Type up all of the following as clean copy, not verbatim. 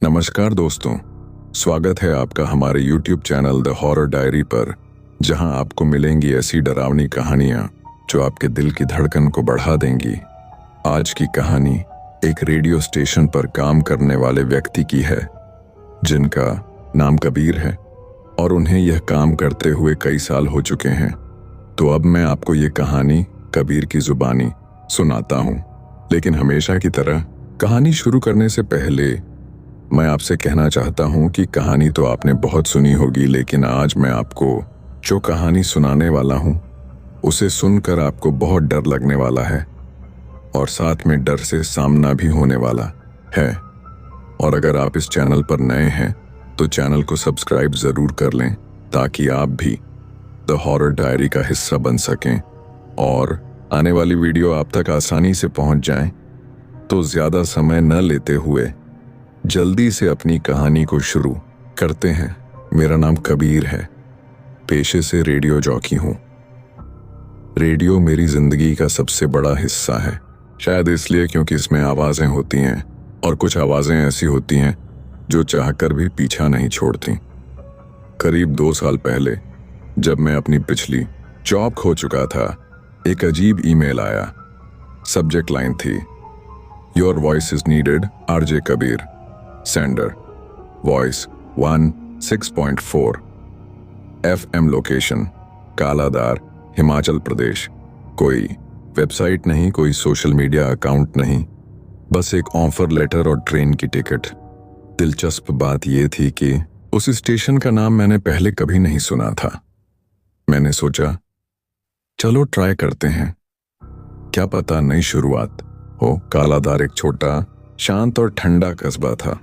नमस्कार दोस्तों, स्वागत है आपका हमारे YouTube channel the horror diary पर, जहां आपको मिलेंगी ऐसी डरावनी कहानियां जो आपके दिल की धड़कन को बढ़ा देंगी। आज की कहानी एक रेडियो स्टेशन पर काम करने वाले व्यक्ति की है, जिनका नाम कबीर है और उन्हें यह काम करते हुए कई साल हो चुके हैं। तो अब मैं आपको ये कहानी कबीर की जुबानी सुनाता हूँ। लेकिन हमेशा की तरह कहानी शुरू करने से पहले मैं आपसे कहना चाहता हूं कि कहानी तो आपने बहुत सुनी होगी, लेकिन आज मैं आपको जो कहानी सुनाने वाला हूं उसे सुनकर आपको बहुत डर लगने वाला है और साथ में डर से सामना भी होने वाला है। और अगर आप इस चैनल पर नए हैं तो चैनल को सब्सक्राइब जरूर कर लें, ताकि आप भी द हॉरर डायरी का हिस्सा बन सकें और आने वाली वीडियो आप तक आसानी से पहुंच जाए। तो ज्यादा समय न लेते हुए जल्दी से अपनी कहानी को शुरू करते हैं। मेरा नाम कबीर है, पेशे से रेडियो जॉकी हूं। रेडियो मेरी जिंदगी का सबसे बड़ा हिस्सा है, शायद इसलिए क्योंकि इसमें आवाजें होती हैं और कुछ आवाजें ऐसी होती हैं जो चाहकर भी पीछा नहीं छोड़ती। करीब 2 साल पहले जब मैं अपनी पिछली जॉब खो चुका था, एक अजीब ईमेल आया। सब्जेक्ट लाइन थी, your voice is needed RJ Kabir, sender voice 16.4 FM, location Kaladar, Himachal Pradesh. कोई वेबसाइट नहीं, कोई सोशल मीडिया अकाउंट नहीं, बस एक ऑफर लेटर और ट्रेन की टिकट। दिलचस्प बात यह थी कि उस स्टेशन का नाम मैंने पहले कभी नहीं सुना था। मैंने सोचा चलो ट्राई करते हैं, क्या पता नई शुरुआत हो। कालादार एक छोटा, शांत और ठंडा कस्बा था।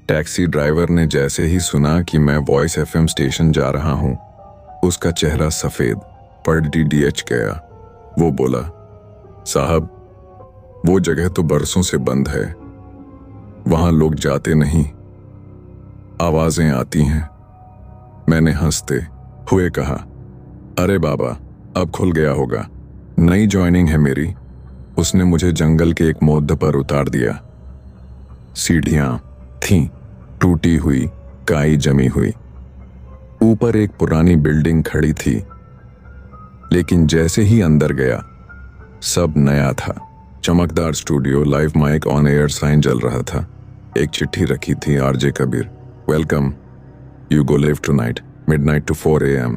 टैक्सी ड्राइवर ने जैसे ही सुना कि मैं वॉइस FM स्टेशन जा रहा हूं, उसका चेहरा सफेद पड़ DDH गया। वो बोला, साहब वो जगह तो बरसों से बंद है, वहां लोग जाते नहीं, आवाजें आती हैं। मैंने हंसते हुए कहा, अरे बाबा अब खुल गया होगा, नई ज्वाइनिंग है मेरी। उसने मुझे जंगल के एक मोड़ पर उतार दिया। सीढ़ियां थीं, टूटी हुई, काई जमी हुई। ऊपर एक पुरानी बिल्डिंग खड़ी थी, लेकिन जैसे ही अंदर गया सब नया था। चमकदार studio, live mic, on air sign जल रहा था। एक चिट्ठी रखी थी, RJ Kabir, welcome, you go live tonight, midnight to 4 AM।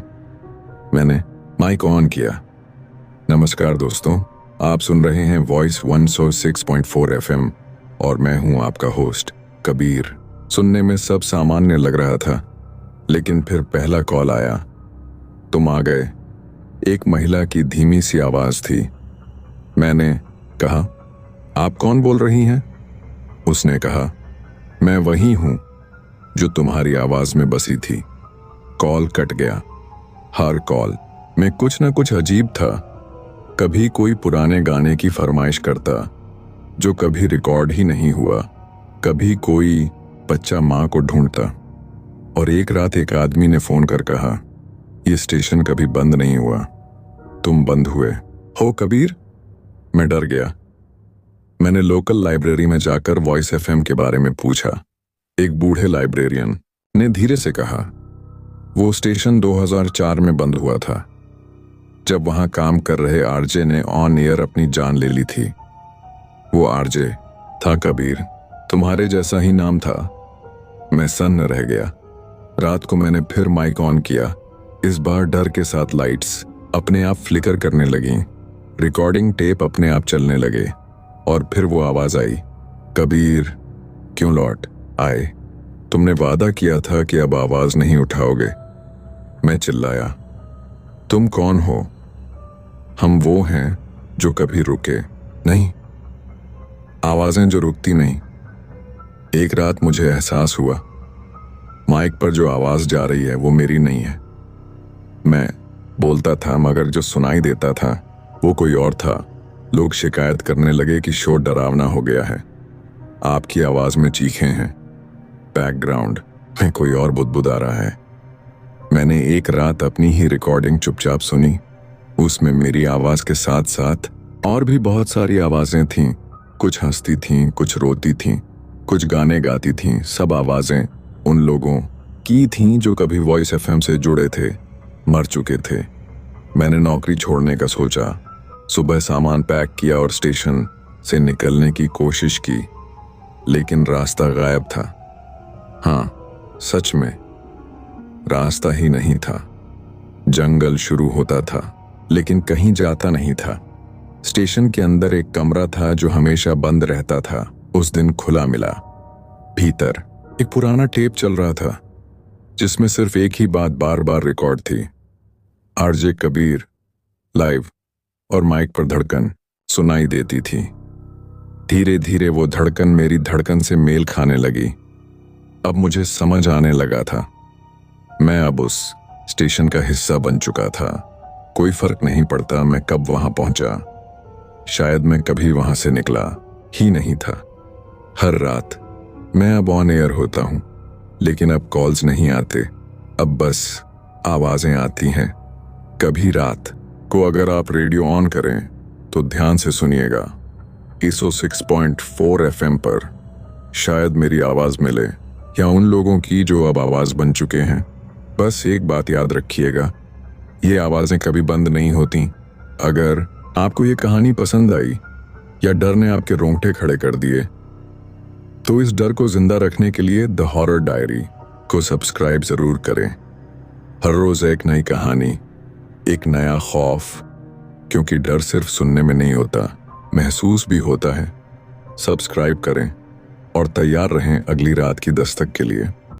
मैंने माइक ऑन किया। नमस्कार दोस्तों, आप सुन रहे हैं वॉइस 106.4 FM और मैं हूं आपका होस्ट कबीर। सुनने में सब सामान्य लग रहा था, लेकिन फिर पहला कॉल आया। तुम आ गए। एक महिला की धीमी सी आवाज थी। मैंने कहा, आप कौन बोल रही हैं? उसने कहा, मैं वही हूं जो तुम्हारी आवाज में बसी थी। कॉल कट गया। हर कॉल में कुछ न कुछ अजीब था। कभी कोई पुराने गाने की फरमाइश करता जो कभी रिकॉर्ड ही नहीं हुआ, कभी कोई बच्चा मां को ढूंढता, और एक रात एक आदमी ने फोन कर कहा, ये स्टेशन कभी बंद नहीं हुआ, तुम बंद हुए हो कबीर। मैं डर गया। मैंने लोकल लाइब्रेरी में जाकर वॉइस FM के बारे में पूछा। एक बूढ़े लाइब्रेरियन ने धीरे से कहा, वो स्टेशन 2004 में बंद हुआ था, जब वहां काम कर रहे आरजे ने ऑन एयर अपनी जान ले ली थी। वो आरजे था कबीर, तुम्हारे जैसा ही नाम था। मैं सन्न रह गया। रात को मैंने फिर माइक ऑन किया। इस बार डर के साथ लाइट्स अपने आप फ्लिकर करने लगी, रिकॉर्डिंग टेप अपने आप चलने लगे, और फिर वो आवाज आई, कबीर क्यों लौट आए? तुमने वादा किया था कि अब आवाज नहीं उठाओगे। मैं चिल्लाया, तुम कौन हो? हम वो हैं जो कभी रुके नहीं, आवाजें जो रुकती नहीं। एक रात मुझे एहसास हुआ, माइक पर जो आवाज जा रही है वो मेरी नहीं है। मैं बोलता था, मगर जो सुनाई देता था वो कोई और था। लोग शिकायत करने लगे कि शो डरावना हो गया है, आपकी आवाज में चीखें हैं, बैकग्राउंड में कोई और बुदबुदा रहा है। मैंने एक रात अपनी ही रिकॉर्डिंग चुपचाप सुनी। उसमें मेरी आवाज के साथ साथ और भी बहुत सारी आवाजें थीं। कुछ हंसती थीं, कुछ रोती थीं, कुछ गाने गाती थीं, सब आवाजें उन लोगों की थीं जो कभी वॉइस एफएम से जुड़े थे, मर चुके थे। मैंने नौकरी छोड़ने का सोचा, सुबह सामान पैक किया और स्टेशन से निकलने की कोशिश की, लेकिन रास्ता गायब था। हाँ, सच में रास्ता ही नहीं था। जंगल शुरू होता था लेकिन कहीं जाता नहीं था। स्टेशन के अंदर एक कमरा था जो हमेशा बंद रहता था, उस दिन खुला मिला। भीतर एक पुराना टेप चल रहा था जिसमें सिर्फ एक ही बात बार बार रिकॉर्ड थी, आरजे कबीर लाइव, और माइक पर धड़कन सुनाई देती थी। धीरे धीरे वो धड़कन मेरी धड़कन से मेल खाने लगी। अब मुझे समझ आने लगा था, मैं अब उस स्टेशन का हिस्सा बन चुका था। कोई फर्क नहीं पड़ता मैं कब वहां पहुंचा, शायद मैं कभी वहां से निकला ही नहीं था। हर रात मैं अब ऑन एयर होता हूं, लेकिन अब कॉल्स नहीं आते, अब बस आवाजें आती हैं। कभी रात को अगर आप रेडियो ऑन करें तो ध्यान से सुनिएगा, 106.4 FM पर शायद मेरी आवाज मिले, या उन लोगों की जो अब आवाज बन चुके हैं। बस एक बात याद रखिएगा, ये आवाजें कभी बंद नहीं होती। अगर आपको ये कहानी पसंद आई या डर ने आपके रोंगटे खड़े कर दिए, तो इस डर को जिंदा रखने के लिए द हॉरर डायरी को सब्सक्राइब जरूर करें। हर रोज एक नई कहानी, एक नया खौफ, क्योंकि डर सिर्फ सुनने में नहीं होता, महसूस भी होता है। सब्सक्राइब करें और तैयार रहें अगली रात की दस्तक के लिए।